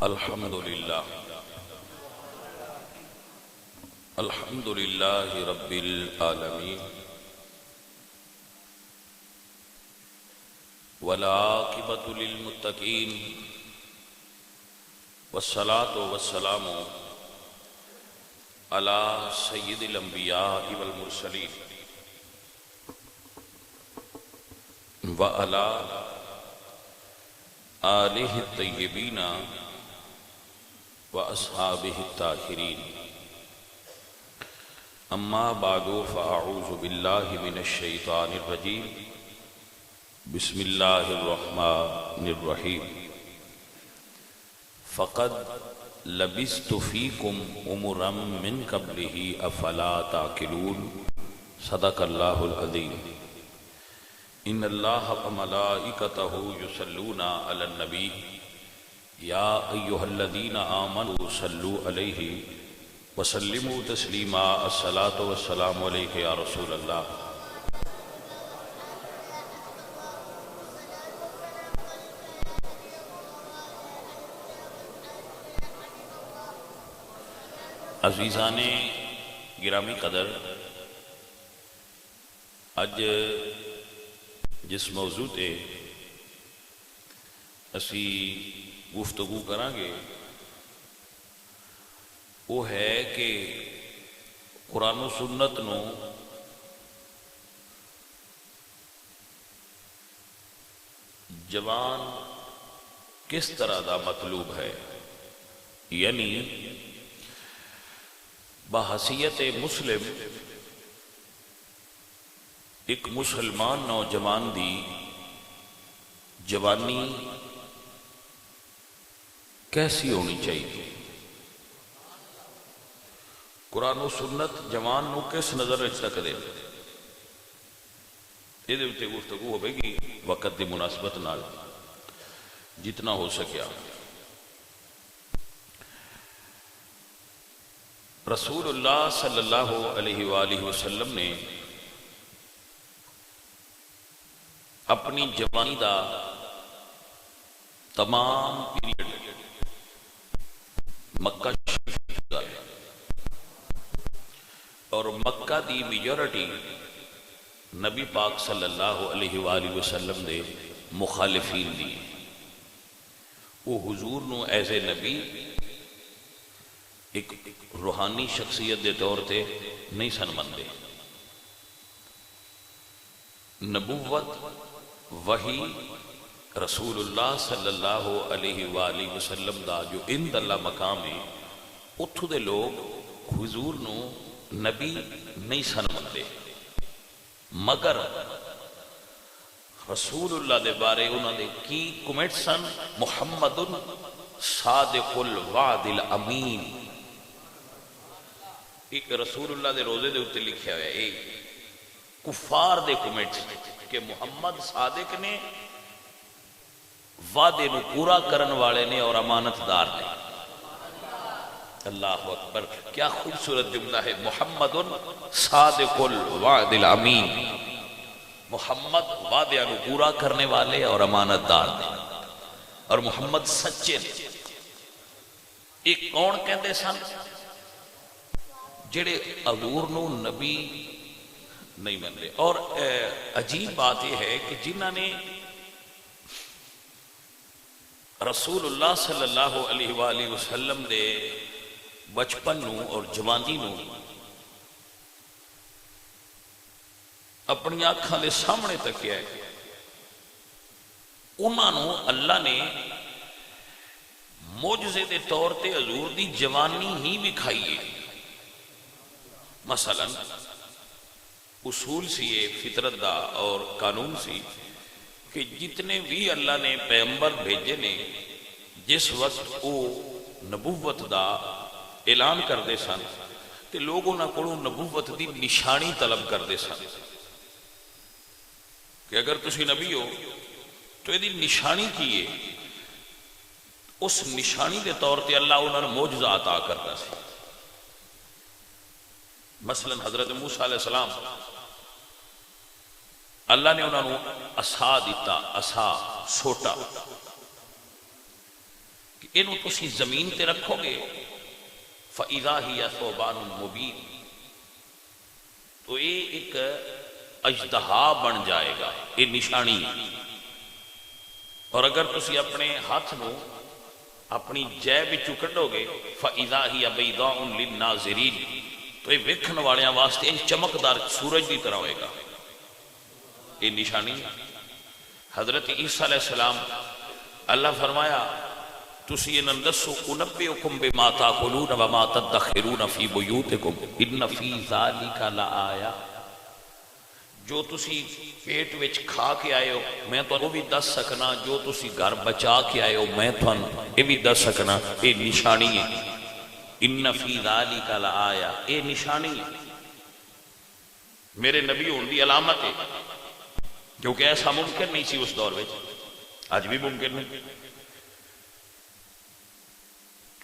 الحمد للہ رب العالمین والعاقبۃ للمتقین والصلاة والسلام علی سید الانبیاء والمرسلین وعلی آلہ الطیبین واصحابہ الطاہرین اما بعد فاعوذ باللہ من الشیطان الرجیم بسم اللہ الرحمن الرحیم فقد لبثت فیکم عمرا من قبلہ افلا تعقلون صدق اللہ العظیم ان اللہ وملائکتہ یصلون علی النبی یا ایہا الذین آمنوا صلوا علیہ وسلموا تسلیما الصلاة والسلام علیک یا رسول اللہ۔ عزیزان گرامی قدر، اج جس موضوع تے اسی گفتگو کرانگے وہ ہے کہ قرآن و سنت نو جوان کس طرح دا مطلوب ہے، یعنی بحیثیت مسلم ایک مسلمان نوجوان دی جوانی کیسی ہونی چاہیے، قرآن و سنت جوان نو کس نظر رکھتا کرے، یہ دیوتے گفتگو ہوئے گی وقت دی مناسبت نال جتنا ہو سکیا۔ رسول اللہ صلی اللہ علیہ وآلہ وسلم نے اپنی جوانی دا تمام پیریڈ مکہ شریف دا اور مکہ دی میجورٹی نبی پاک صلی اللہ علیہ وآلہ وسلم دے مخالفین دی، وہ حضور نو ایز اے نبی ایک روحانی شخصیت دے طور تے نہیں سن مندے۔ نبوت وحی رسول اللہ صلی اللہ علیہ وآلہ وسلم دا جو اند اللہ مقام ہے، اتھو دے لوگ حضور نو نبی نہیں سن مندے، مگر رسول اللہ دے بارے انہوں نے کی کمنٹ سن، محمد صادق الوعد الامین۔ ایک رسول اللہ دے روزے دے اتے لکھیا ہویا ہے کفار دے کمنٹ کہ محمد صادق نے، وعدے نو پورا کرن والے نے اور امانت دار نے۔ اللہ اکبر، کیا خوبصورت جملہ ہے، محمد صادق الوعد الامین، محمد وعدے نو پورا کرنے والے اور امانت دار نے، اور محمد سچے نے۔ ایک کون کہندے سن جڑے حضور نو نبی نہیں مندے، اور عجیب بات یہ ہے کہ جنہاں نے رسول اللہ صلی اللہ علیہ وآلہ وسلم دے بچپن نو اور جوانی نو اپنی آنکھاں دے سامنے تک کیا ہے، انہاں نو اللہ نے معجزے دے طور تے حضور دی جوانی ہی بکھائی ہے۔ مثلا اصول سی فطرت دا اور قانون سی کہ جتنے بھی اللہ نے پیغمبر بھیجے نے، جس وقت وہ نبوت دا اعلان کردے سن کہ لوگ انہاں کولوں نبوت دی نشانی طلب کردے سن کہ اگر تسی نبی ہو تو یہ دی نشانی کی ہے، اس نشانی دے طور تے اللہ انہاں نوں معجزہ عطا کردا سی۔ مثلا حضرت موسیٰ علیہ السلام اللہ نے انہوں عصا دیتا، عصا سوٹا کہ انہوں تسی زمین تے رکھو گے فَإِذَا هِيَ ثُوبَانٌ مُبِينٌ، تو یہ ایک اژدہا بن جائے گا، یہ نشانی ہے۔ اور اگر تسی اپنے ہاتھ نو اپنی جیب وچوں کڈو گے فَإِذَا هِيَ بَيْضَاءٌ لِلنَّاظِرِينَ، تو یہ ویکھن والیاں واسطے چمکدار سورج کی طرح ہوئے گا، یہ نشانی ہے۔ حضرت عیسیٰ علیہ السلام اللہ فرمایا تسی انہاں دسو انبئکم بما تاکلون وما تدخرون فی بیوتکم ان فی ذالک لآیہ، جو تسی پیٹ وچ کھا کے آئے ہو میں تو وہ بھی دس سکنا، جو تسی گھر بچا کے آئے ہو میں تو یہ بھی دس سکنا، یہ نشانی ہے۔ ان فی ذالک لآیہ، یہ نشانی ہے، میرے نبی ہون دی علامت ہے، کیونکہ ایسا ممکن نہیں سی اس دور میں، آج بھی ممکن نہیں۔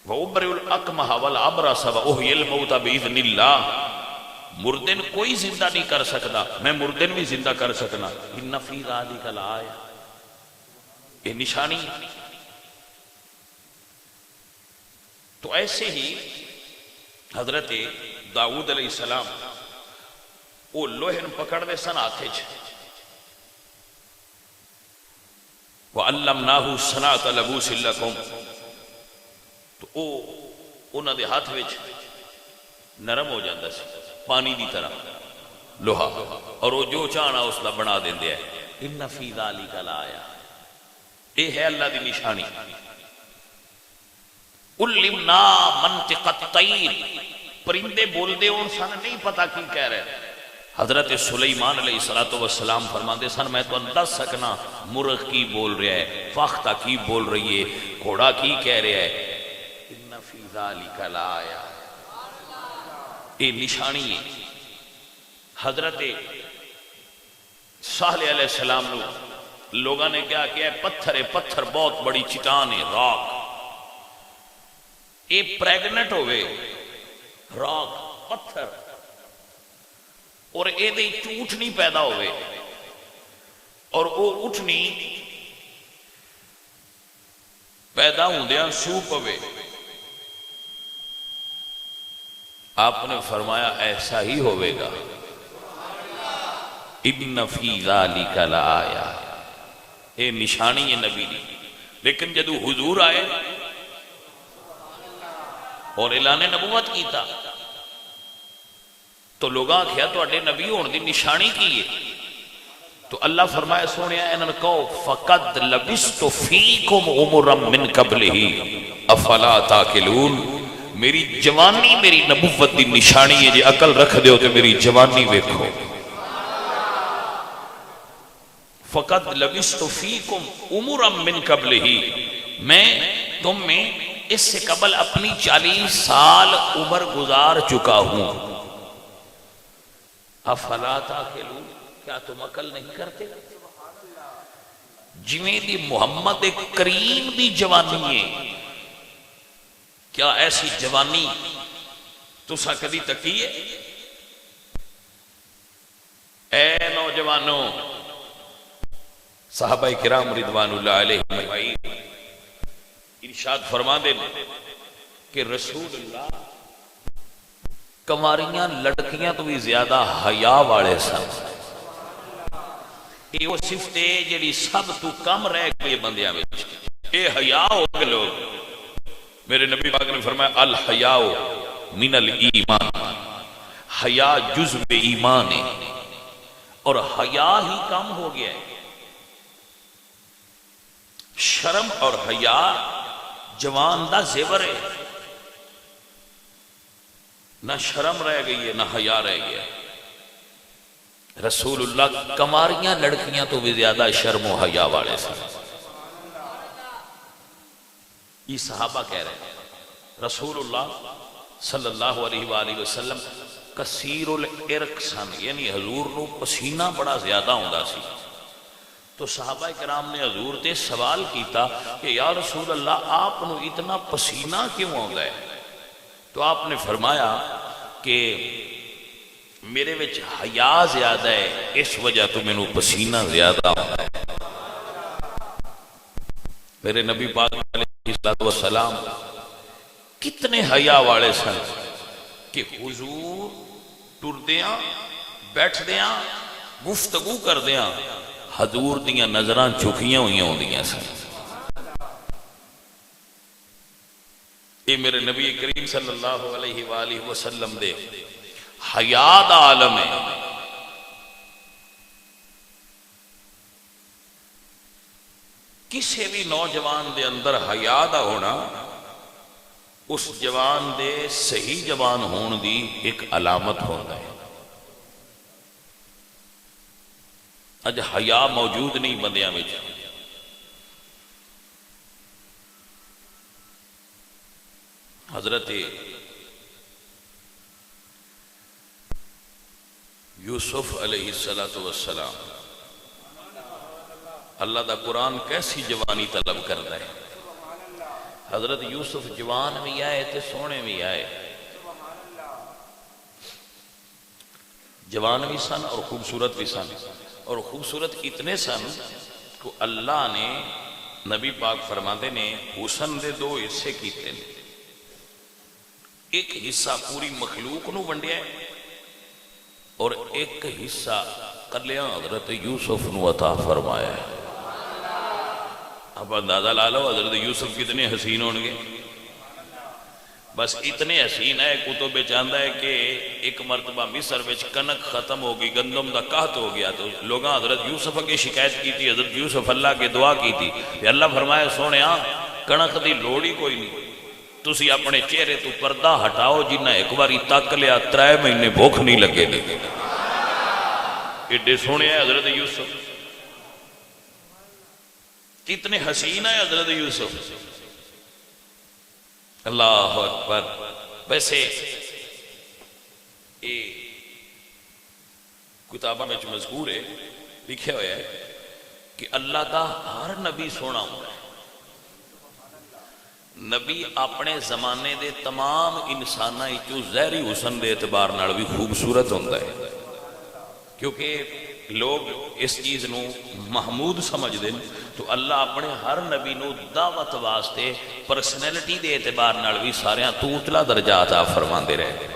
وَأُبْرِئُ الْأَكْمَحَ وَالْأَبْرَصَ وَأُحْيِي الْمَوْتَ بِإِذْنِ اللَّهِ، مردن کوئی زندہ نہیں کر سکتا، میں مردن بھی زندہ کر سکنا۔ ان فی ذالک لآیہ، یہ نشانی۔ تو ایسے ہی حضرت داؤد علیہ السلام وہ لوہن پکڑ دے سن ہاتھے چ، وَعَلَّمْنَاهُ صَنْعَةَ لَبُوسٍ لَكُمْ، تو وہ انہاں دے ہاتھ وچ نرم ہو جاندہ سی پانی دی طرح لوہا، اور وہ جو چاہنا اس دا بنا دیندے ہیں۔ ان فی ذالک لآیہ، یہ ہے اللہ دی نشانی۔ علمنا منطق الطیر، پرندے بول دے اور سن نہیں پتا کی کہہ رہے۔ حضرت سلیمان علیہ السلام فرما دے سن میں تو انداز سکنا مرغ کی بول رہا ہے، فاختہ کی بول رہی ہے، گھوڑا کی کہہ رہا ہے۔ ان فی ذالک لآیہ، یہ نشانی ہے۔ حضرت صالح علیہ السلام لوگوں نے کیا کیا ہے، پتھر ہے، پتھر بہت بڑی چٹان ہے، راک، یہ پریگنٹ ہوئے راک پتھر، اور اے دے اٹھنی پیدا ہوئے، اور وہ اٹھنی پیدا ہوندیاں سو پوے۔ آپ نے فرمایا ایسا ہی ہوئے گا۔ ان فی ذالک لآیہ، یہ نشانی ہے نبی دی۔ لیکن جدو حضور آئے اور اعلان نبوت کیتا تو لوگاں کیا تو اڈے نبی ہون دی نشانی کی ہے؟ تو اللہ فرمائے سونیا انہاں کہو فقد لبست فیکم عمرا من قبلہ افلا تاکلون، میری جوانی میری نبوت دی نشانی ہے، جی عقل رکھ دیو تو میری جوانی ویکھو۔ فقد لبست فیکم عمرا من قبلہ، میں تم میں اس سے قبل اپنی 40 سال عمر گزار چکا ہوں۔ افلا تاکلون، کیا تم عقل نہیں کرتے؟ جویں دی محمد کریم دی جوانی ہے، کیا ایسی جوانی تسا کدی تکی ہے؟ اے نوجوانوں، صحابہ کرام رضوان اللہ علیہ اجمعین ارشاد فرما دے کہ رسول اللہ کماریاں لڑکیاں تو بھی زیادہ حیا والے سن۔ یہ وہ صفت ہے جڑی سب تو کم رہ گئی بندیاں وچ، اے حیا ہو گئے لوگ۔ میرے نبی پاک نے فرمایا الحیاء من الایمان، حیا جزء ایمان ہے، اور حیا ہی کم ہو گیا ہے۔ شرم اور حیا جوان دا زیور ہے، نہ شرم رہ گئی ہے نہ حیا رہ گیا۔ رسول اللہ کماریاں لڑکیاں تو بھی زیادہ شرم و حیا والے سے۔ یہ صحابہ کہہ رہے ہیں رسول اللہ صلی اللہ علیہ وآلہ وسلم کثیر العرق سن، یعنی حضور نو پسینہ بڑا زیادہ ہوندہ سی۔ تو صحابہ کرام نے حضور تے سوال کیتا کہ یا رسول اللہ آپ نو اتنا پسینہ کیوں ہوندہ ہے؟ تو آپ نے فرمایا کہ میرے وچ حیا زیادہ ہے، اس وجہ تو میں نو پسینہ زیادہ ہوندہ ہے۔ میرے نبی پاک علیہ السلام کتنے حیا والے سن کہ حضور ٹردیاں بیٹھدیاں گفتگو کردیاں حضور دیاں نظراں چکیاں ہوئیاں ہوندیاں سن. یہ میرے نبی کریم صلی اللہ علیہ وآلہ وسلم دے حیا دا عالم ہے. کسی بھی نوجوان دے اندر حیا دا ہونا اس جوان دے صحیح جوان ہون دی ایک علامت ہوتا ہے. اج حیا موجود نہیں بندیاں وچ. حضرت یوسف علیہ السلام اللہ دا قرآن کیسی جوانی طلب کرتا ہے. حضرت یوسف جوان بھی آئے تے سونے بھی آئے, جوان بھی سن اور خوبصورت بھی سن. اور خوبصورت اتنے سن کہ اللہ نے نبی پاک فرماتے نے حسن دے دو حصے کیتے ہیں. ایک حصہ پوری مخلوق نو ونڈیا ہے اور ایک حصہ کلیاں حضرت یوسف نو عطا فرمایا ہے. اب اندازہ لا لو حضرت یوسف کتنے حسین ہوں گے. بس اتنے حسین ہے کتب چاہتا ہے کہ ایک مرتبہ مصر وچ کنک ختم ہو گئی, گندم دا قحط ہو گیا, تو لوگاں حضرت یوسف کی شکایت کی تھی. حضرت یوسف اللہ کے دعا کی تھی کہ اللہ فرمایا سونیا کنک دی لوڑ ہی کوئی نہیں, تسی اپنے چہرے تو پردہ ہٹاؤ, جنہ ایک باری تک لیا 3 مہینے بھوک نہیں لگے دے. ایڈے سونے ہیں حضرت یوسف, کتنے حسین ہے حضرت یوسف. اللہ اکبر. ویسے یہ کتابہ میں مذکور ہے, لکھے ہوئے ہے کہ اللہ کا ہر نبی سونا ہوتا ہے. نبی اپنے زمانے دے تمام انساناں وچوں ظاہری حسن دے اعتبار نال بھی خوبصورت ہوتا ہے, کیونکہ لوگ اس چیز نو محمود سمجھ دیں. تو اللہ اپنے ہر نبی نو دعوت واسطے پرسنالٹی دے اعتبار نال بھی سارے تو اتلا درجہ عطا فرماندے رہے.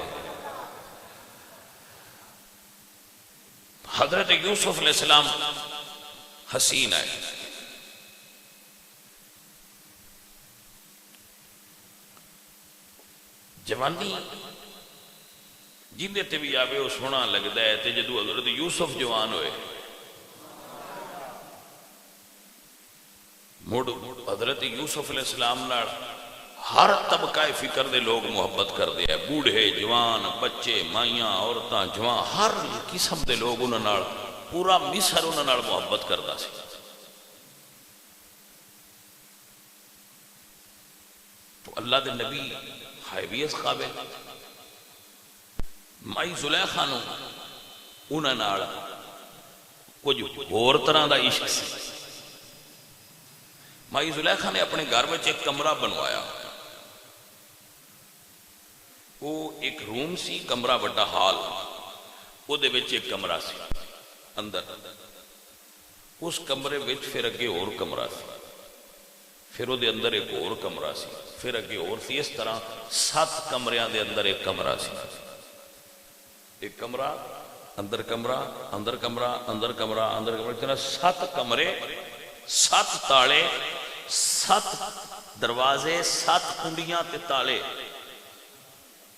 حضرت یوسف علیہ السلام حسین ہے. جوانی جن تے بھی آوے وہ سونا لگتا ہے. تے جدو حضرت یوسف جوان ہوئے مڑ حضرت یوسف علیہ السلام نال ہر طبقہ فکر دے لوگ محبت کر دے ہیں. بوڑھے جوان بچے مائیاں عورتاں جوان ہر قسم دے لوگ انہاں نال, پورا مصر انہاں نال محبت کردا سی. تو اللہ دے نبی ہے بھی اس قابل. مائی زلیخا نو انہاں نال کچھ اور طرح دا عشق سی. مائی زلیخا نے اپنے گھر میں ایک کمرہ بنوایا. وہ ایک روم سی, کمرہ بڑا ہال, وہ دے وچ ایک کمرہ سی اندر. اس کمرے وچ پھر اگے اور کمرہ سی, پھر وہ دے اندر ایک اور کمرہ سی, پھر اگے اور سی. اس طرح 7 کمریاں دے اندر ایک کمرہ سی. ایک کمرہ اندر کمرہ اندر کمرہ اندر کمرہ اندر کمرہ, 7 کمرے 7 تالے 7 دروازے 7 کنڈیاں تے تالے.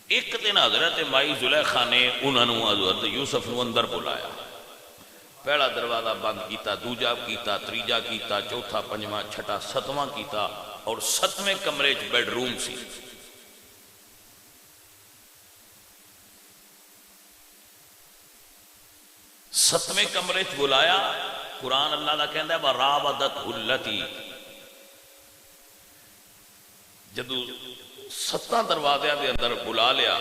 ایک دن حضرت مائی زلیخا نے انہوں حضرت یوسف نو اندر بلایا. پہلا دروازہ بند کیتا, دوجا کیتا, تریجا کیتا, چوتھا, پنجواں, چھٹا, 7واں کیتا. اور 7ویں کمرے چ بیڈ روم سی. ستویں کمرے چ بلایا. قرآن اللہ دا کہندا ہے وَرَاوَدَتْهُ الَّتِي, جدو 7 دروازے دے اندر بلا لیا.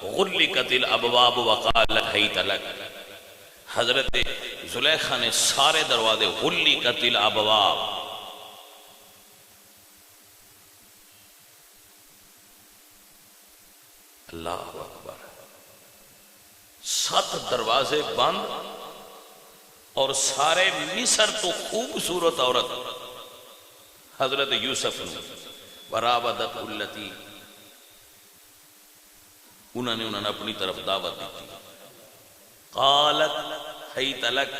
غُلِّقَتِ الْأَبْوَابُ وَقَالَتْ حَيْتَ لَكَ, حضرت زلیخا نے سارے دروازے غُلِّقَتِ الْأَبْوَابُ, اللہ اکبر, 7 دروازے بند. اور سارے مصر تو خوبصورت عورت حضرت یوسف نے وراودت التی، انہوں نے اپنی طرف دعوت دی، قالت حیت لک،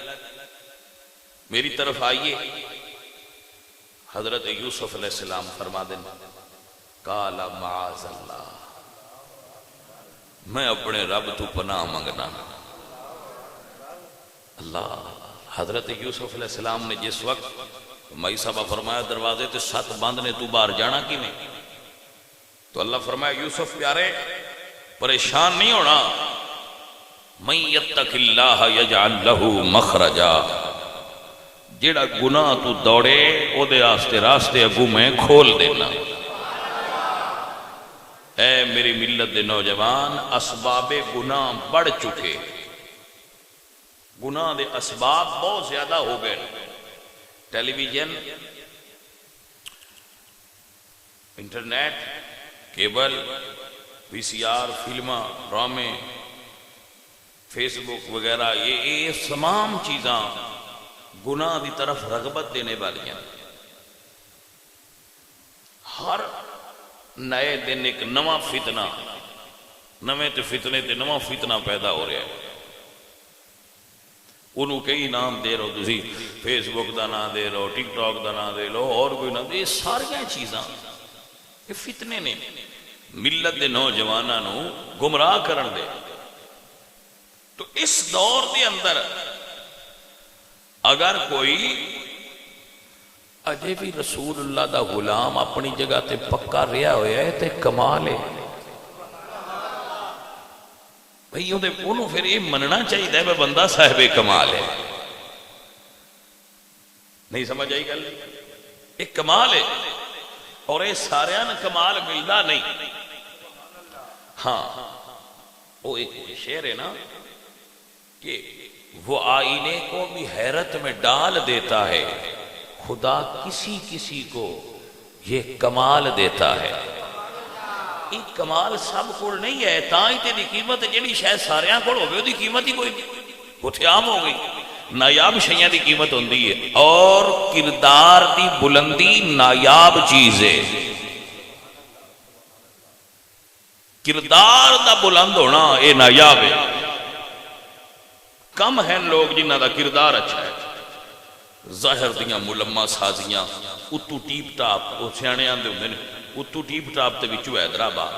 میری طرف آئیے۔ حضرت یوسف علیہ السلام فرما دیں قال معاذ اللہ، میں اپنے رب تو پناہ منگنا۔ اللہ، حضرت یوسف علیہ السلام نے جس وقت مائی صاحبہ فرمایا دروازے تے 7 بند نے، تو باہر جانا کی نہیں، تو اللہ فرمایا یوسف پیارے پریشان نہیں ہونا، من یتق اللہ یجعل لہ مخرجا، جیڑا گناہ تو دوڑے او دے آستے راستے اگو میں کھول دینا۔ اے میری ملت دے نوجوان، اسباب گناہ بڑھ چکے، گناہ دے اسباب بہت زیادہ ہو گئے، ٹیلی ویژن، انٹرنیٹ، کیبل، وی سی آر، فلماں، ڈرامے، فیس بک وغیرہ، یہ تمام چیزاں گناہ دی طرف رغبت دینے والی ہیں۔ ہر نئے دن ایک نواں فتنہ، نویں تے فتنے تے نواں فتنہ پیدا ہو رہا ہے، انہوں کئی نام دے رہو، تسی فیس بک دا نام دے رہو، ٹک ٹاک دا نام دے لو، اور کوئی نام دے، یہ ساریاں چیزاں یہ فتنے نے ملت دے نوجواناں نو گمراہ کرن دے۔ تو اس دور دے اندر اگر کوئی اجے بھی رسول اللہ دا غلام اپنی جگہ تے پکا رہا ہویا ہے تے کمال ہے بھئی، انہوں پھر یہ مننا چاہیے ہے بندہ صاحب کمال ہے۔ نہیں سمجھ آئی گل؟ ایک کمال ہے، اور یہ سارے کمال ملدا نہیں۔ ہاں وہ ایک شعر ہے نا کہ وہ آئینے کو بھی حیرت میں ڈال دیتا ہے، خدا کسی کسی کو یہ کمال دیتا ہے۔ یہ کمال سب کو نہیں ہے، تاں ہی تیری قیمت جنہی شاید ساریاں کو ہوگی، وہ دی قیمت ہی کوئی نہیں، وہ عام ہو گئی۔ نایاب شیئں دی قیمت ہوندی ہے، اور کردار دی بلندی نایاب چیز ہے۔ کردار دا بلند ہونا یہ نایاب ہے۔ کم ہیں لوگ جنہ دا کردار اچھا ہے، ظاہر دیاں ملمہ سازیاں، اتو ٹیپ ٹاپ، وہ سیانے آندے ہوندے نے، اتو ٹیپ ٹاپ تے وچو حیدرآباد۔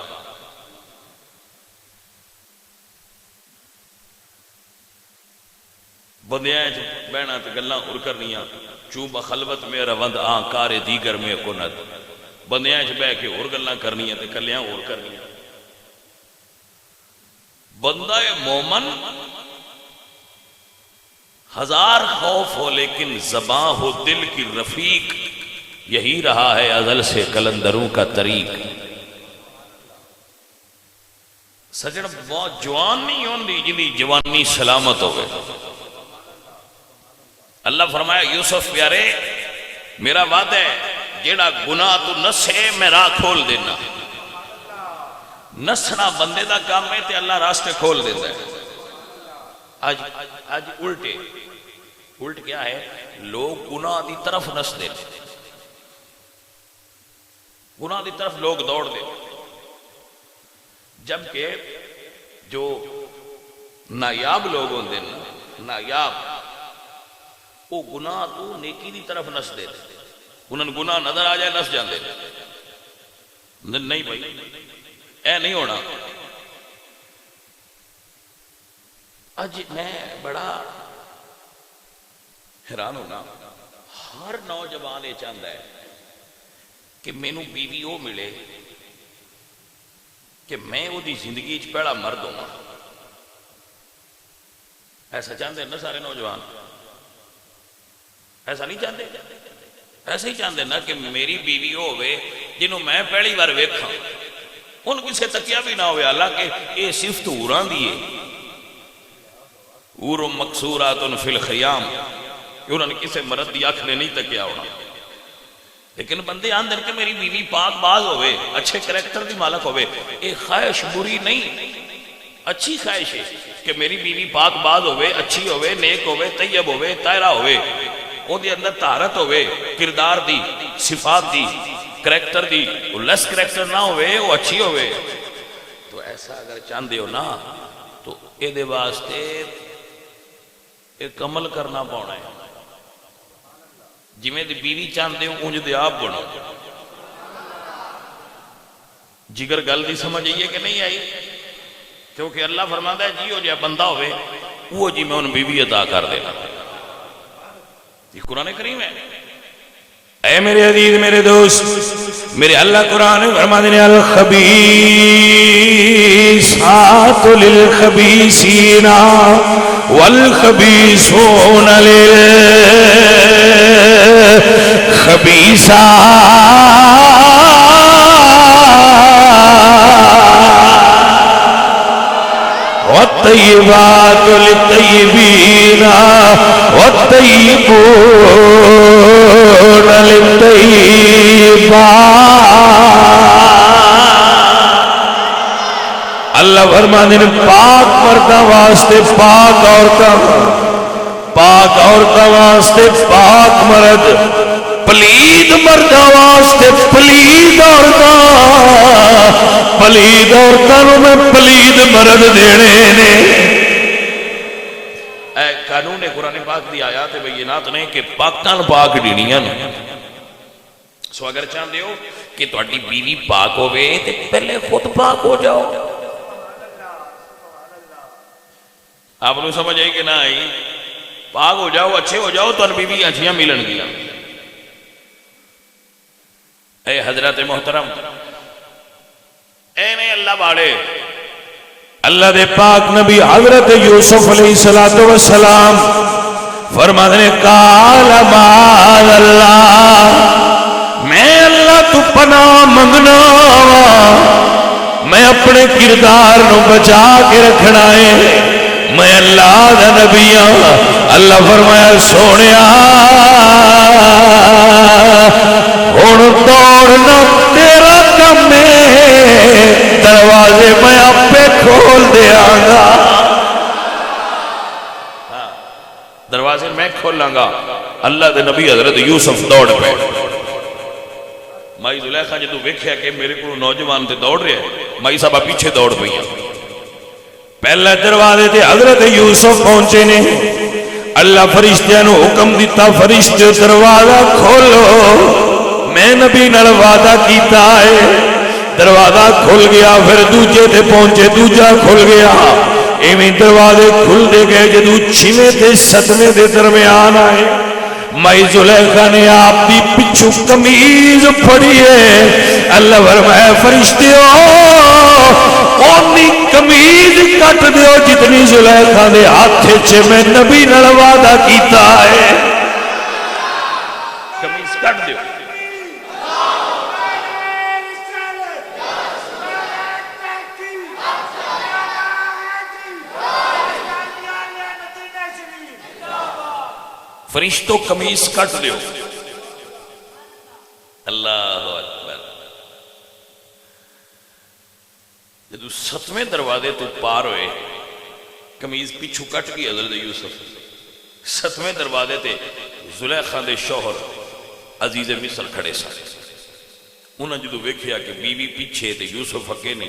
بندیاں بہنا تے گلاں اور کرنیاں، چوبہ خلوت میں روند آن کار دیگر میں کند، بندیاں بہ کے اور گلاں کرنیاں تے کلیاں اور کرنیاں۔ بندہ مومن ہزار خوف ہو لیکن زباں ہو دل کی رفیق، یہی رہا ہے ازل سے کلندروں کا طریق۔ سجن بہت جوان نہیں ہوندی جنہی جوانی سلامت ہو گئے۔ اللہ فرمایا یوسف پیارے میرا وعدہ ہے، جیڑا گناہ تو نسے میں راہ کھول دینا۔ نسنا بندے دا کام ہے تے اللہ راستے کھول دیتا ہے۔ آج الٹ کیا ہے، لوگ گناہ دی طرف نس دے، گناہ دی طرف لوگ دوڑ دے، جبکہ جو نایاب لوگ ہوندے نا، نایاب وہ گناہ تو نیکی دی طرف نس دے، انہوں نے گناہ نظر آ جائے نس جاندے، نہیں بھائی اے نہیں ہونا۔ آج میں بڑا حیران ہونا، ہر نوجوان یہ چاہتا ہے کہ مینو بیوی وہ ملے کہ میں وہ دی زندگی پہلا مرد ہوں۔ ایسا چاہتے ہیں نا سارے نوجوان؟ ایسا نہیں چاہتے؟ ایسا ہی چاہتے نا کہ میری بیوی وہ ہوئے جنہوں میں پہلی بار ویکھاں، ان کسے تکیہ بھی نہ ہوئے، حالانکہ یہ صفت اوراں دیئے، اور مقصورات فی الخیام، کہ انہوں نے کسے مرد دی آنکھ نے نہیں تکیا ہونا، لیکن بندے آندر کہ میری بیوی پاک باز ہوئے، اچھے کریکٹر دی مالک ہوئے، ایک خواہش بری نہیں، اچھی خواہش ہے کہ میری بیوی پاک باز ہوئے، اچھی ہوئے، نیک ہوئے، طیب ہوئے، طاہرہ ہوئے، وہ دی اندر طہارت ہوئے، کردار دی، صفات دی، کریکٹر دی لیس کریکٹر نہ ہوئے وہ اچھی ہوئے. تو ایسا اگر چاہتے ہو نا تو یہ واسطے ایک عمل کرنا پاؤنا ہے. جویں دی بیوی چاہتے ہو انج دے آپ بنو. جگر گل دی سمجھ آئی ہے کہ نہیں آئی؟ کیونکہ اللہ فرماتا ہے جی ہو جائے بندہ ہوئے وہ جی میں ان بیوی عطا کر دینا. یہ قرآن کریم ہے. اے میرے عزیز میرے دوست میرے اللہ قرآن فرماتے ہیں الخبیثات للخبیثین والخبیثون للخبیثات والطیبات للطیبین والطیبون للطیبات. اللہ فرماتے ہیں پاک مردوں واسطے پاک عورتاں، پاک عورتاں واسطے پاک مرد، پلید مردوں واسطے پلید عورتاں، پلید عورتوں میں پلید مرد دینے نے. اے قانون قرآن پاک دی آیات بینات نے کہ پاکاں پاک دینیاں. سو اگر چاہتے ہو کہ تہاڈی بیوی پاک ہوئے تو پہلے خود پاک ہو جاؤ. آپ نے سمجھ آئی کہ نہ آئی؟ پاک ہو جاؤ، اچھے ہو جاؤ تو بیوی اچھیاں ملن گیا. اے حضرت محترم اے نے اللہ باڑے اللہ دے پاک نبی حضرت یوسف علیہ السلام فرماتے ہیں قال معاذ اللہ، میں اللہ تو پناہ منگنا میں اپنے کردار نو بچا کے رکھنا ہے، میں اللہ دا نبی ہوں. اللہ فرمایا سونیا ہن دوڑنا تیرا کم ہے، دروازے میں آپے کھول دیا گا. دروازے میں کھولاں گا. اللہ دے نبی حضرت یوسف دوڑ پہ. مائی زلیخا جدو ویکھیا کہ میرے کو نوجوان تے دوڑ رہے مائی صاحبہ پیچھے دوڑ پئی. پہلے دروازے تے حضرت یوسف پہنچے نے. اللہ فرشتیاں نو حکم دیتا فرشتے دروازہ کھولو، میں نبی نال وعدہ کیتا ہے. دروازہ کھل گیا، پھر دوجے تے پہنچے دوجا کھل گیا. ایویں دروازے کھل دے گئے. جدو 6ویں تے 7ویں دے درمیان آئے مائی زلیخا نے آپ دی پچھو کمیز پھڑی ہے. اللہ فرمایا فرشتیو اونی کمیز کٹ دیو جتنی زلیخا دے ہاتھ چ میں نبی نال وعدہ کیتا ہے. کمیز کٹ دیو. فرشتوں کمیز کٹ دیو. اللہ اکبر. جدو 7ویں دروازے تو پار ہوئے کمیز پیچھو کٹ گئی حضرت یوسف. 7ویں دروازے تے زلیخا دے شوہر عزیز مصر کھڑے سن. انہاں جدو ویکھیا کہ بیوی پیچھے تے یوسف اگے نے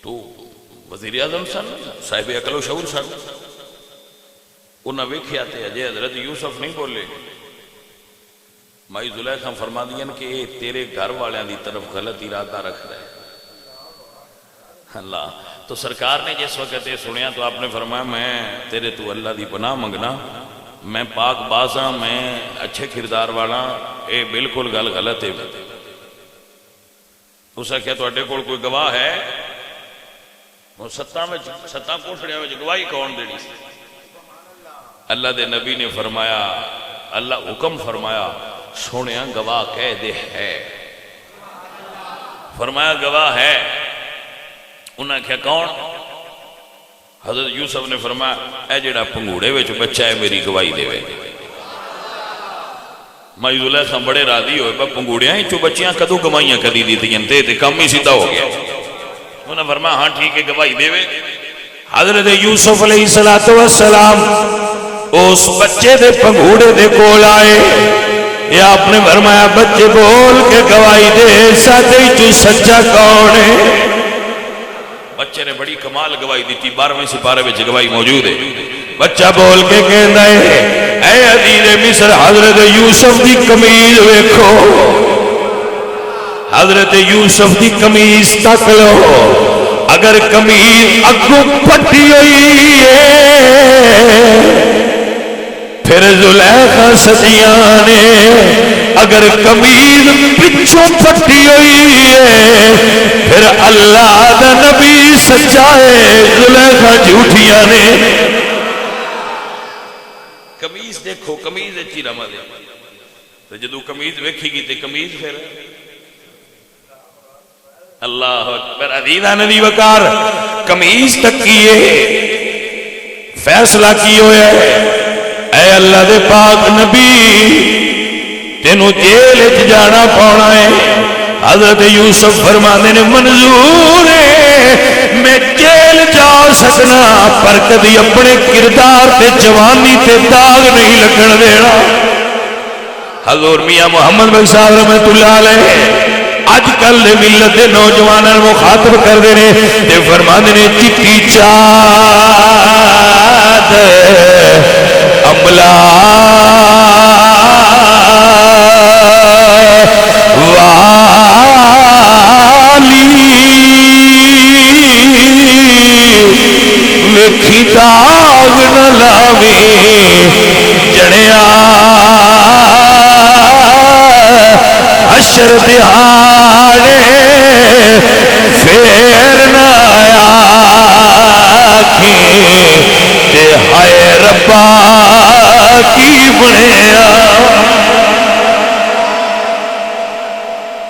تو وزیر اعظم سن صاحب عقل و شعور سن. انہاں ویکھیا تے اجے حضرت یوسف نہیں بولے. مائی زلیخا فرما دیا کہ اے تیرے گھر والیاں دی طرف غلط ارادہ رکھ رہا ہے. اللہ تو سرکار نے جس وقت یہ سنیا تو آپ نے فرمایا میں تیرے تو اللہ دی پناہ منگنا، میں پاک بازاں، میں اچھے کردار والا، اے بالکل گل غلط ہے. اس نے کیا تواڈے کول کوئی گواہ ہے؟ وہ ستاں کوٹھڑیاں وچ گواہی کون دینی سی؟ اللہ دے نبی نے فرمایا، اللہ حکم فرمایا سونیا گواہ کہہ دے ہے. فرمایا گواہ ہے. انہاں کیا کون؟ حضرت یوسف نے فرمایا اے جڑا پنگوڑے وچ بچہ ہے میری گواہی دے وے. مائی زلیخا بڑے راضی ہوئے پنگوڑیاں ہی چو بچیاں کدو گواہیاں کدی دیتیاں تے کم ہی سیدھا ہو گیا. انہاں فرمایا ہاں ٹھیک ہے گواہی دے وے. حضرت یوسف علیہ السلام اس بچے دے پنگوڑے دے کول آئے. یہ آپ نے فرمایا بچے بول کے گواہی دے ساتھ تو سچا کون ہے؟ بچے نے بڑی کمال گواہی دیتی، 12ویں سپارے میں گواہی موجود ہے۔ بچہ بول کے کہندا ہے اے عزیز مصر حضرت یوسف دی قمیض ویکھو، حضرت یوسف دی قمیض تک لو، اگر قمیض اگوں پھٹی ہوئی ہے پھر زلیخا سچیاں نے، اگر قمیض پچھوں پھٹی ہوئی ہے پھر اللہ دا نبی سچا ہے، زلیخا جھوٹیاں نے۔ قمیض دیکھو، قمیض اچھی رما دے تو جدو قمیض ویکھی گی تے قمیض پھر اللہ اکبر۔ عزیزان دی وقار قمیض تک کیے فیصلہ کی ہویا ہے، اے اللہ دے پاک نبی تینوں جیل وچ جانا پانا ہے۔ حضرت یوسف فرماندے نے منظور ہے میں جیل جا سکنا پر کدی اپنے کردار تے جوانی تے داغ نہیں لگن دینا۔ حضور میاں محمد بھائی صاحب رحمۃ اللہ علیہ اج کل ملت دے نوجوانوں مخاطب کردے نے تے فرماندے نے چٹی چاد املا ویکھی داغ نہ لاویں جڑیا حشر دہاڑے پھر نہ آکھیں تے ہائے ربا کی بنیا۔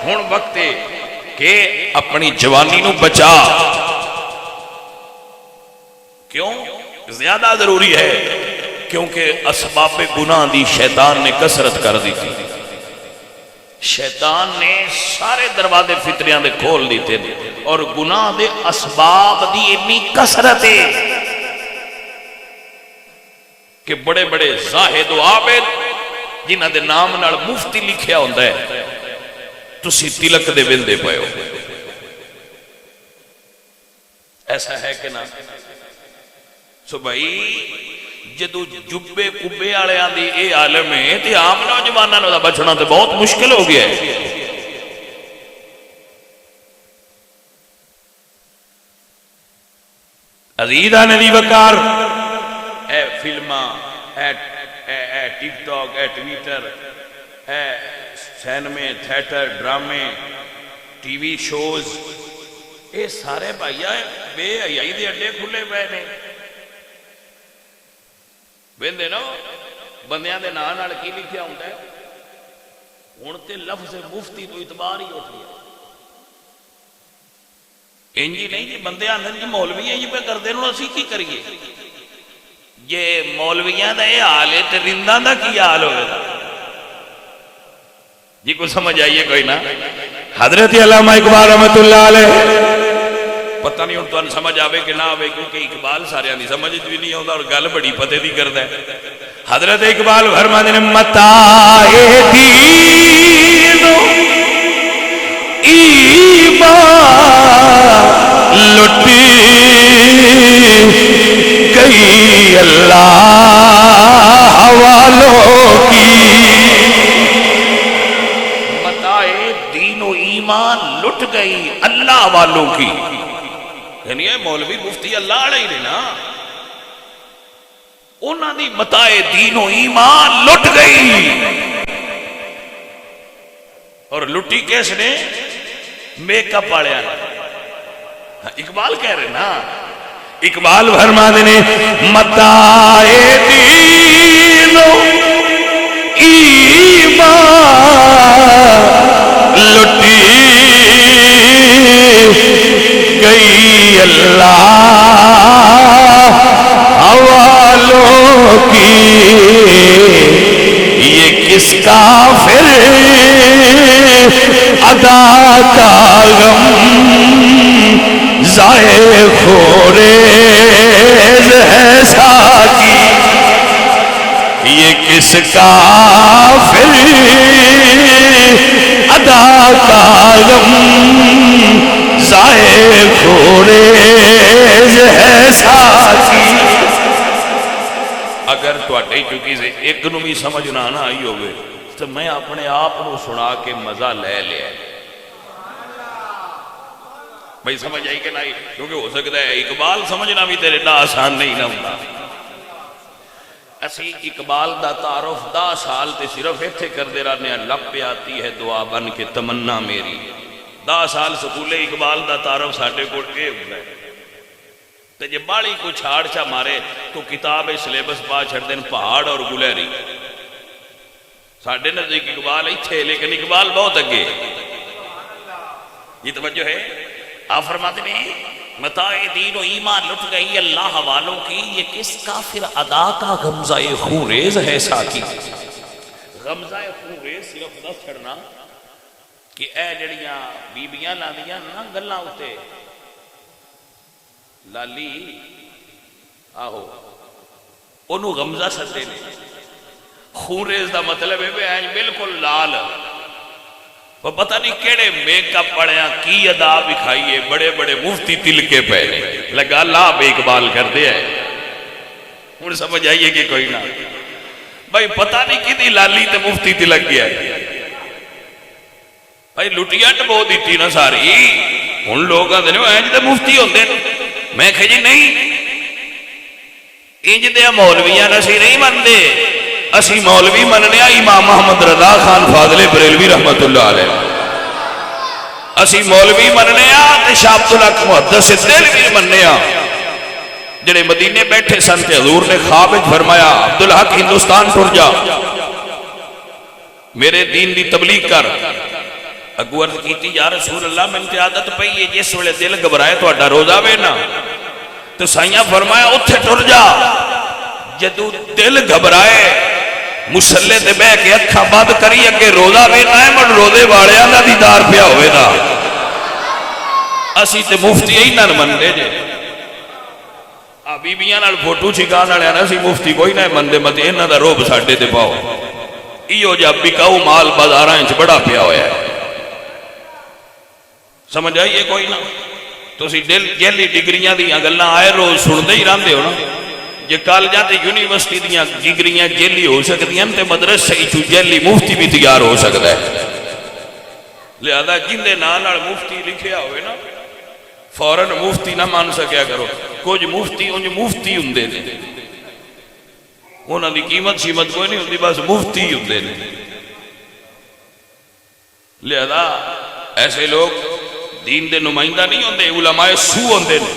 ہن وقت ہے کہ اپنی جوانی نو بچا، کیوں زیادہ ضروری ہے؟ کیونکہ اسباب گناہ دی شیطان نے کثرت کر دی تھی، شیطان نے سارے دروازے فطریاں دے کھول دیتے تھے اور گناہ دے اسباب دی اتنی کثرت ہے کہ بڑے بڑے زاہد و عابد جنہاں دے نام نال مفتی لکھیا ہوندا ہے تسی تلک دے وندے پئے ہو، ایسا ہے کہ نہ؟ سو بھائی جدو جبے کبے والے دی اے عالم ہے تے عام نوجوانوں دا بچنا تے بہت مشکل ہو گیا ہے۔ عزیزان دی وقار اے فلماں، اے ٹک ٹاک، اے ٹویٹر، اے سینمے، تھیٹر، ڈرامے، ٹی وی شوز، اے سارے بھائیا بے حیائی دے اڈے کھلے پے نے۔ ویندے نا بندیاں دے نام نال کی لکھیا ہوندا ہے؟ ہن تے لفظ مفتی تو اعتبار ہی اٹھ گیا۔ انجی نہیں جی بندے آندے جی مولوی ہیں جی پہ کردے نوں اسی کی کریے؟ یہ مولویاں دا یہ حال ہے تے رنداں دا کی حال ہوئے گا؟ جی کوئی سمجھ آئیے کوئی نہ؟ حضرت علامہ اقبال رحمت اللہ علیہ پتہ نہیں ہوں تو ان سمجھ آوے کہ نہ آوے، کیونکہ اقبال سارے آنی سمجھ بھی نہیں ہوتا اور گل بڑی پتے دی کردہ ہے۔ حضرت اقبال فرماتے ہیں متاع دین و ایمان لٹی گئی اللہ حوالوں کی، متاع دین و ایمان لٹ گئی اللہ والوں کی، یعنی یہ مولوی مفتی اللہ علیہ نے نا انہاں دی متاع دین و ایمان لٹ گئی، اور لٹی کیس نے؟ میک اپ والے اقبال کہہ رہے نا، اقبال فرماتے ہیں متاع دین و ایمان لٹی گئی اللہ حوالوں کی، یہ کس کافر ادا کا غم ضائع خوریز ہے ساکی، یہ کس کافر ادا کا غم زائے خوریز ہے ساتھی. اگر تواڈے چکی سے ایک نو بھی سمجھ نہ آئی ہوئے تو میں اپنے آپ کو سنا کے مزہ لے لیا. بھائی سمجھ آئی کہ نہیں؟ کیونکہ ہو سکتا ہے اقبال سمجھنا بھی تیرے نہ آسان نہیں نہ ہوتا. اسی اقبال دا تعارف 10 سال تے صرف ایتھے کردے رہنے لب پہ آتی ہے دعا بن کے تمنا میری. 10 سال سکولے اقبال دا تعارف ساڈے کول اے ہوندا ہے. تے جے بالی کو چھاڑ چا مارے تو کتاب سلیبس پا چھڑ دین پہاڑ اور گلہری. ساڈے نزدیک اقبال ایتھے لیکن اقبال بہت اگے. یہ توجہ ہے. آپ فرماتے ہیں متاع دین و ایمان لٹ گئی اللہ والوں کی یہ کس کافر ادا کا غمزہ خونریز ہے ساکی. غمزہ خونریز صرف دس چھڑنا کہ اے جڑیاں بیبیاں لاندیاں نا گلاں اتے لالی آہو انہوں غمزہ سدے نے. خونریز دا مطلب ہے بے بالکل لال. وہ پتہ نہیں کیڑے میک اپ پڑھیا کی ادا بکھائیے بڑے بڑے مفتی تل کے پہنے لگا لا بے اقبال کر دیا ہے. ہوں سمجھ آئیے کہ کوئی نہ بھائی پتہ نہیں کی لالی تے مفتی تلک گیا ہے. بھائی لٹیاں ٹبو دیتی نا ساری. ہوں لوگ آتے ہیں انج تے مفتی ہوندے نے. میں کہ جی نہیں انج دے مولویاں اسی نہیں مندے. اسی مولوی مننے امام محمد رضا خان فاضل بریلوی رحمت اللہ علیہ. اسی مولوی مننے تے شاہ عبدالحق محدث دہلوی مننے جڑے مدینے بیٹھے سن تے حضور نے خواب وچ فرمایا عبدالحق ہندوستان ٹر جا میرے دین دی تبلیغ کر. اگو عرض کیتی یا رسول اللہ میں تے عادت پئی ہے جس ویلے دل گھبرائے تہاڈا روزہ وے نا تو سائیاں فرمایا اوتھے ٹر جا جدو دل گھبرائے مسلے تے بہ کے اکھاں بند کری اگے روزہ وینا ہے مڑ روزے والیاں دا دیدار پیا ہوئے دا. اسی تے مفتی ہی نہ مندے جے. آ بیبیاں نال فوٹو چھکان والے نا اسی مفتی کوئی نہ مندے مت انہاں دا روب ساڈے تے پاؤ. ایو جا بکاؤ مال بازاراں وچ بڑا پیا ہویا ہے. سمجھ آئیے کوئی نہ. تسی دل جیلی ڈگریاں دیاں گلاں آئے روز سندے ہی رہندے ہو نا. جے کالجاں تے یونیورسٹی دیاں ڈگریاں جیلی ہو سکدیاں تے مدرسے چوں جیلی مفتی بھی تیار ہو سکدا ہے. لہذا جن دے نال مفتی لکھیا ہوئے نا فوراً مفتی نہ مان سکیا کرو. کچھ مفتی انج مفتی ہوندے نے انہاں دی قیمت شیمت کوئی نہیں ہوندی بس مفتی ہوندے نے. لہذا ایسے لوگ دین دے نمائندہ نہیں ہوندے علماء سو ہوندے نے.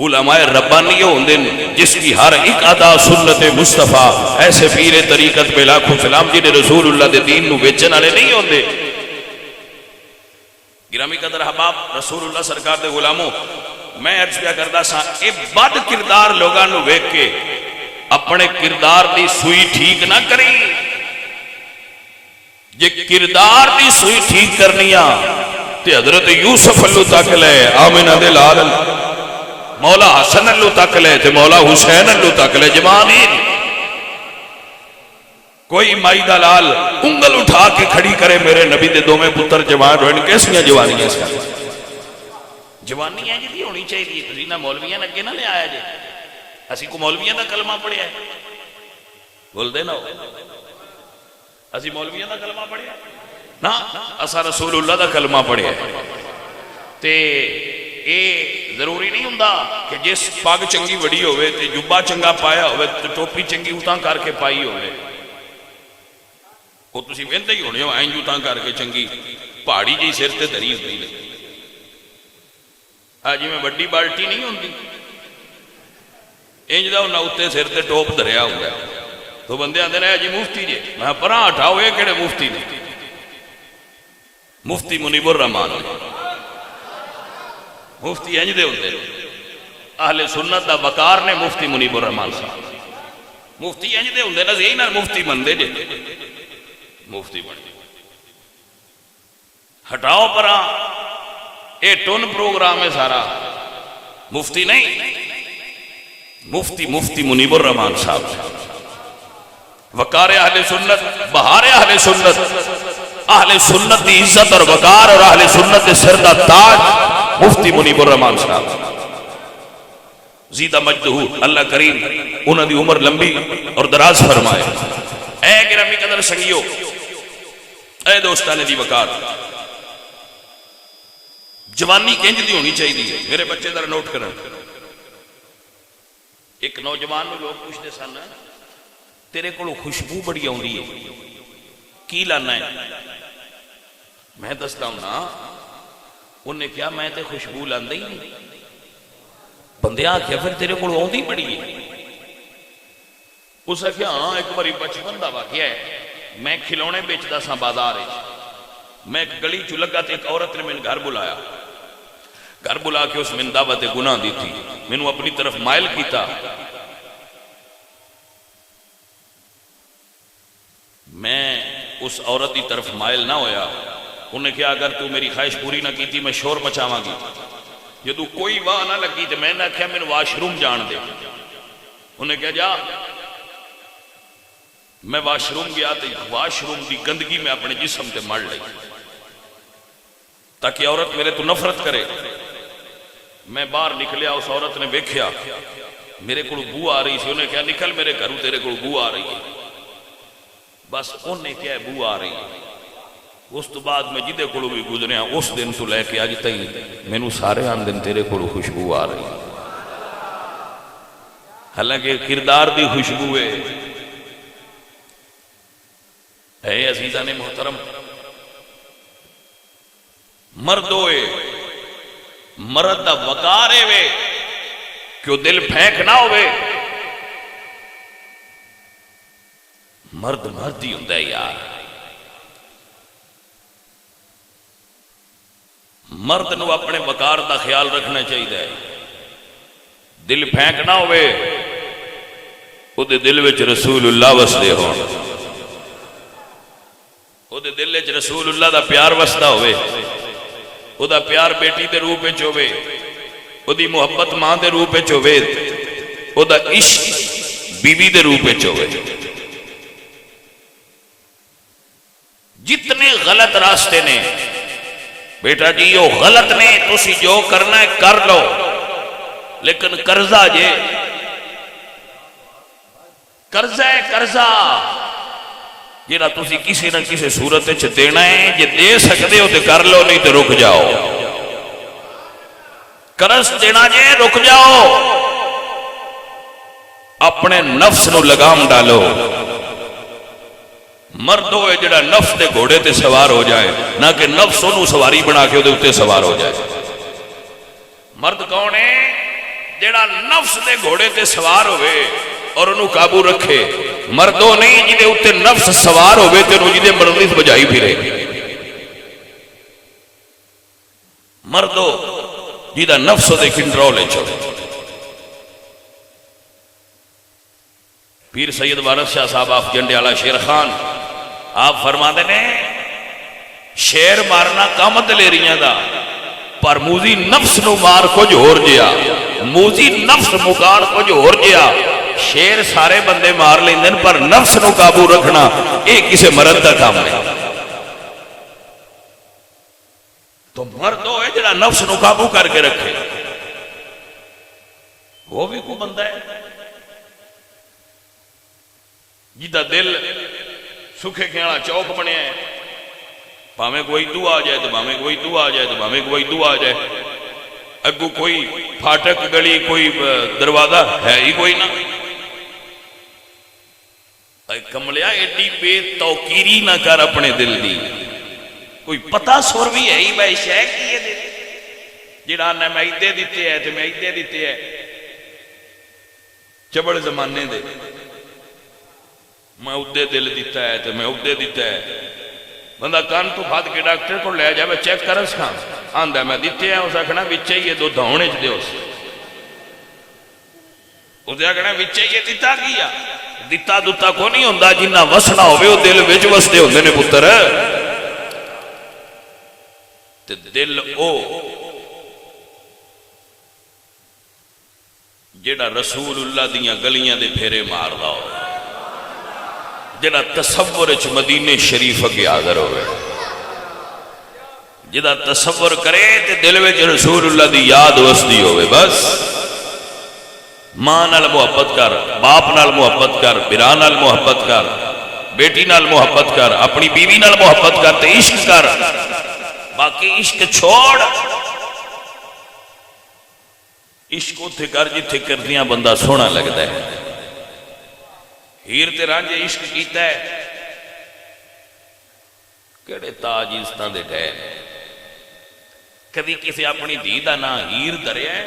علماء ربانی ہوندے نے جس کی ہر ایک ادا سنت مصطفیٰ. ایسے پیر طریقت پہ لاکھوں سلام جنہیں رسول اللہ دے دین نو بیچن والے نہیں ہوندے. گرامی قدر احباب رسول اللہ سرکار دے غلاموں میں عرض کیا کردا سا اے بد کردار لوگاں نو ویکھ کے اپنے کردار دی سوئی ٹھیک نہ کری. جے کردار دی سوئی ٹھیک کرنیاں تے حضرت یوسف اللہ تک لے آمنہ دے لال مولا حسن اللہ تک لے تے مولا حسین اللہ تک لے جوانی. کوئی مائی دا لال انگل اٹھا کے کھڑی کرے میرے نبی دے دو میں پتر جوان روئن کیسیاں جوانیاں اس کا جوانی ہے جی ہونی چاہیے. تسی نہ مولویاں لگے نہ لے آیا جے اسی کو مولویاں دا کلمہ پڑھیا ہے بول دے نا اسی مولویاں دا کلمہ پڑھیا نا اسا رسول اللہ دا کلمہ پڑھیا ہے. تے اے ضروری نہیں ہوندا کہ جس پاگ چنگی وڈی ہوئے تے جبا چنگا پایا ہوئے تے ٹوپی چنگی اتاں کر کے پائی ہوئے وہ تسی ویندے ہی ہونے ہو آئیں جو اتاں کر کے چنگی پہاڑی جی سر تے دریز نہیں لگی. آجی میں بڑی بالٹی نہیں ہوندی انج دا انہاں اتے سر تے ٹوپ دریا ہوگا تو بندے آندے نے جی مفتی جی میں پراں ہٹاؤ یہ کیڑے مفتی نے. مفتی منیب الرحمان مفتی انج دے ہوندے اہل سنت دا وقار نے مفتی منیب الرحمان صاحب مفتی انج دے ہوندے نا یہی نال مفتی بندے جے مفتی بن ہٹاؤ پراں اے ٹون پروگرام ہے سارا. مفتی نہیں مفتی منیب الرحمان صاحب وقار اہل سنت، بہار اہل سنت، اہل سنت دی عزت اور وقار اور اہل سنت دے سر دا تاج مفتی منیب الرحمان صاحب زیدہ مجدہ، اللہ کریم انہاں دی عمر لمبی اور دراز فرمائے۔ اے گرامی قدر سنگیو، اے دوستان دی وقار، جوانی کنج دی ہونی چاہیے۔ میرے بچے ذرا نوٹ کریں، ایک نوجوان نو لوگ پوچھتے سن تیرے کو خوشبو بڑی آؤندی ہے، کی لانا ہے؟ میں دستا ہوں نا، انہیں کیا میں تے خوشبو لاندی ہی نہیں۔ بندے آکھیا پھر تیرے کو آؤندی بڑی ہے؟ اس کیا ہاں ایک باری بچپن دا واقعہ ہے، میں کھلونے بیچدا سا بازار ہے، میں ایک گلی چ لگا تے ایک عورت نے مین گھر بلایا، گھر بلا کے اس میں دعوت گناہ دی تھی، مینوں اپنی طرف مائل کیتا، میں اس عورت کی طرف مائل نہ ہویا۔ انہیں کہا اگر تو میری خواہش پوری نہ کیتی میں شور مچاواں گی، جدو کوئی واہ نہ لگی تو میں نے کہا میں واش روم جان دے۔ انہیں کہا جا، میں واش روم گیا تو واش روم دی گندگی میں اپنے جسم تے مڑ لئی تاکہ عورت میرے تو نفرت کرے۔ میں باہر نکلیا، اس عورت نے ویکھیا میرے کو بو آ رہی سی، انہیں کہا نکل میرے گھروں تیرے کو بو آ رہی ہے۔ بس انہیں کیا بو آ رہی ہے۔ اس تو بعد میں جدے کو بھی گزریا اس دن تو لے کے آج تھی مینوں سارے آن دن تیرے کو خوشبو آ رہی ہے، حالانکہ کردار دی خوشبو ہے۔ اے عزیزان محترم، مرد ہوئے مرد دا وقارے وے کہ وہ دل پھینک نہ ہوئے، مرد مرد ہی ہوندہ ہے یار۔ مرد نو اپنے وقار دا خیال رکھنا چاہیے، دل پھینک نہ ہوئے، او دے دل وچ رسول اللہ وسدے ہون، او دے دل وچ رسول اللہ دا پیار وسدا ہوئے، او دا پیار بیٹی دے روپ وچ ہوئے، او دی محبت ماں دے روپ وچ ہوئے، او دا عشق بیوی دے روپ وچ ہوئے۔ جتنے غلط راستے نے بیٹا جی وہ غلط نے، تسی جو کرنا ہے کر لو، لیکن قرضہ جے قرضہ ہے، قرضہ جینا تسی کسی نہ کسی صورت وچ دینا ہے، جے دے سکتے ہو تو کر لو، نہیں تو رک جاؤ۔ قرض دینا جے رک جاؤ، اپنے نفس نو لگام ڈالو۔ مرد ہوئے جڑا نفس دے گھوڑے تے سوار ہو جائے، نہ کہ نفس انہوں سواری بنا کے ادھے سوار ہو جائے۔ مرد کون ہے؟ جڑا نفس دے گھوڑے تے سوار ہوئے اور انہوں قابو رکھے۔ مردوں نہیں جدے اتنے نفس سوار ہوئے تے انہوں جدے مرضی سے بجائی پھرے۔ مردوں جدہ نفس دے کنٹرول ہے چھوڑے۔ پیر سید وارث شاہ صاحب آف جنڈیالہ شیر خان آپ فرما دینے شیر مارنا کام دلیریاں دا، پر موزی نفس نو مار کچھ ہور جیا، موزی نفس مکار کچھ ہور جیا۔ شیر سارے بندے مار لیندن پر نفس نو قابو رکھنا ایک کسے مرد دا کام نہیں۔ تو مرد ہوئے جڑا نفس نو قابو کر کے رکھے، وہ بھی کوئی بندہ ہے جیدہ دل سکھے کھیڑا چوک بنے ہیں، پاہمیں کوئی دو آ جائے تو پاہمیں کوئی دو آ جائے تو پاہمیں کوئی دو آ جائے، اگو کوئی پھاٹک گلی کوئی دروازہ ہے ہی کوئی نہ۔ اے کملیا ایڈی بے توقیری نہ کر اپنے دل دی، کوئی پتہ سور بھی ہے ہی بھائی شے کی ہے دل جڑا نے میں ایدے دیتے ہے تو میں ایدے دیتے ہے، چبڑ زمانے دے میں ادھے دل دیتا ہے تو میں ادھے دیتا ہے۔ بندہ کان تو بھاد کے ڈاکٹر کو لے جائے چیک کر اس کھان آندھا میں دیتے ہیں، اسے کہنا وچے یہ دو دھونے چھ دے اسے کہنا وچے یہ دیتا کیا دیتا دوتا کو نہیں ہوندہ جنہ وسنا ہوئے وہ دل وچ وستے ہوندے نے پتر تے دل او جیڑا رسول اللہ دیاں گلیاں دے پھیرے مار دا ہو، جڑا تصور وچ مدینے شریف اگے حاضر ہوئے، جدا تصور کرے تے دل وچ رسول اللہ دی یاد وسدی ہوئے. بس ماں نال محبت کر، باپ نال محبت کر، برا نال محبت کر، بیٹی نال محبت کر، اپنی بیوی نال محبت کر تے عشق کر. باقی عشق چھوڑ، عشق اتھے کر جتھے کردیاں بندہ سونا لگتا ہے. ہیر تے رانجھے عشق کیتا ہے، کیڑے تاج عزتاں دے گئے. کبھی کسی اپنی دھی دا نا ہیر دریا ہے؟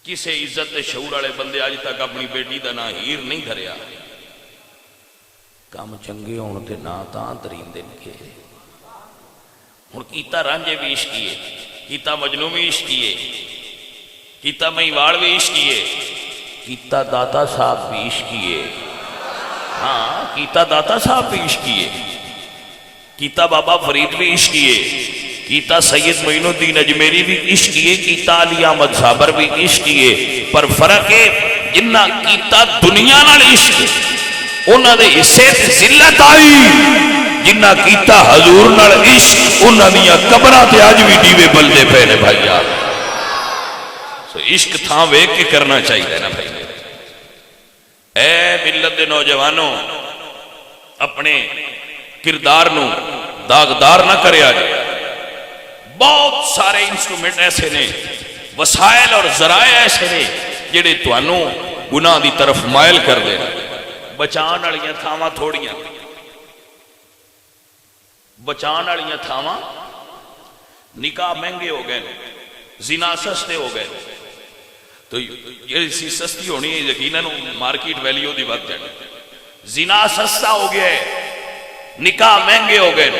کسی عزت شعور والے بندے اج تک اپنی بیٹی دا نا ہیر نہیں دھریا. کام چنگے ہون تے نا تاں دریندے نے. ہن کیتا رانجھے بھی عشق کیے، کیتا مجنوں بھی عشق کیے، کیتا مہیوال بھی عشق کیے، کیتا داتا صاحب بھی عشق کیے. ہاں کیتا داتا صاحب بھی عشق کیے، کیتا بابا فرید بھی عشق کیے، کیتا سید معین الدین اجمیری بھی عشق کیے، کیتا علی احمد صابر بھی عشق کیے. پر فرق ہے جنہ کیتا دنیا نال عشق انہاں دے حصے تے ذلت آئی، جنہ کیتا حضور نال عشق انہاں دیاں قبراں تے اج بھی دیوے بلدے پے نے. بھائی یار عشق تھاں ویکھ کے کرنا چاہیے نا بھائی. اے ملت دے نوجوانوں، اپنے کردار نو داغدار نہ کریا جائے. بہت سارے انسٹرومنٹ ایسے نے، وسائل اور ذرائع ایسے نے جڑے تانوں گناہ دی طرف مائل کر دے. بچان والیاں تھاواں تھوڑیاں، بچان والیاں تھاواں. نکاح مہنگے ہو گئے، زنا سستے ہو گئے. تو یہ سستی ہونی ہے یقیناً مارکیٹ ویلیو دی بات جائے. زنا سستا ہو گیا ہے، نکاح مہنگے ہو گئے.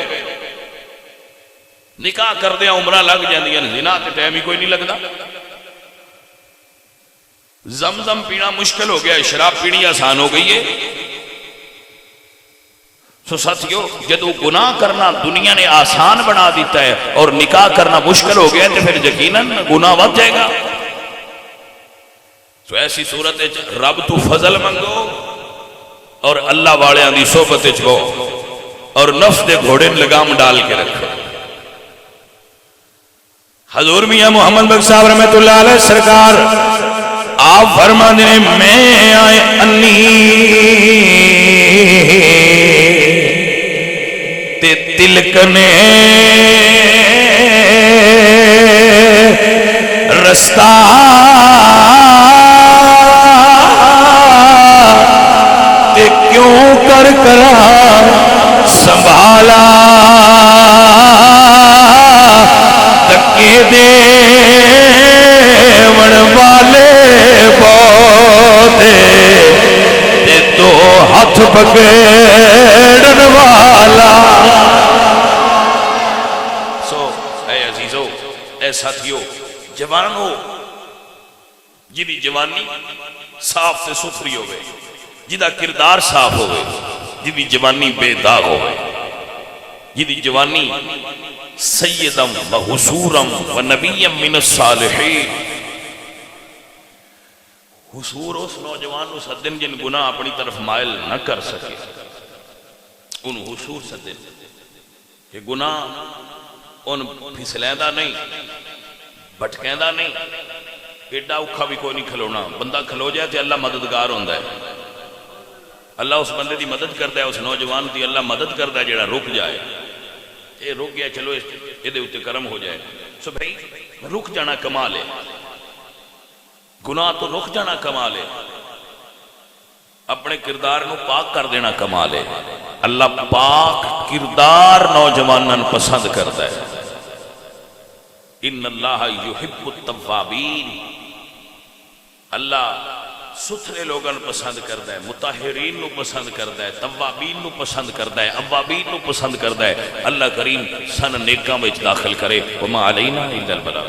نکاح کردیا عمرہ لگ جاندیاں، زنا تے ٹائم ہی کوئی نہیں لگتا. زمزم پینا مشکل ہو گیا ہے، شراب پینی آسان ہو گئی ہے. سو ساتھیو جدو گناہ کرنا دنیا نے آسان بنا دیتا ہے اور نکاح کرنا مشکل ہو گیا ہے تو پھر یقیناً گناہ ود جائے گا. تو ایسی صورت رب تو فضل منگو اور اللہ والے دی صحبت چو اور نفس دے گھوڑے لگام ڈال کے رکھو. حضور میاں محمد بخش صاحب رحمت اللہ علیہ سرکار آپ فرمانے میں آئے انی تے تلکنے رستہ تے کیوں کر کرا سنبھالا دکے دے ون والے بہتے تے تو ہاتھ پکڑن والا. سو اے عزیزو، اے ساتھیو، جوان ہو جی جوانی صاف تے ستھری ہوئے، جدا کردار صاف ہوئے، جی جوانی بے داغ ہوئے، جی جوانی سیدم و حسورم و نبیم من الصالحین. حسور اس نوجوان نو سدن جن گناہ اپنی طرف مائل نہ کر سکے، ان حسور سدن کہ گناہ ان پھسلیندہ نہیں، بھٹکیندہ نہیں. ایڈا اوکھا بھی کوئی نہیں کھلونا. بندہ کھلو جائے تو اللہ مددگار ہوندہ ہے. اللہ اس بندے دی مدد کرتا ہے، اس نوجوان دی اللہ مدد کرتا ہے جڑا رک جائے. اے رک گیا، چلو یہ دے اتے کرم ہو جائے. سو بھائی رک جانا کمال ہے، گناہ تو رک جانا کمال ہے، اپنے کردار نو پاک کر دینا کمال ہے. اللہ پاک کردار نوجوانن پسند کرتا ہے. ان اللہ یحب التوابین، اللہ ستھرے لوگوں پسند کرتا ہے، مطہرین نو پسند کرتا ہے، توابین نو پسند کرتا ہے، اوابین نو پسند کرتا ہے. اللہ کریم سن نیکاں وچ داخل کرے. وما علینا الا البلاغ.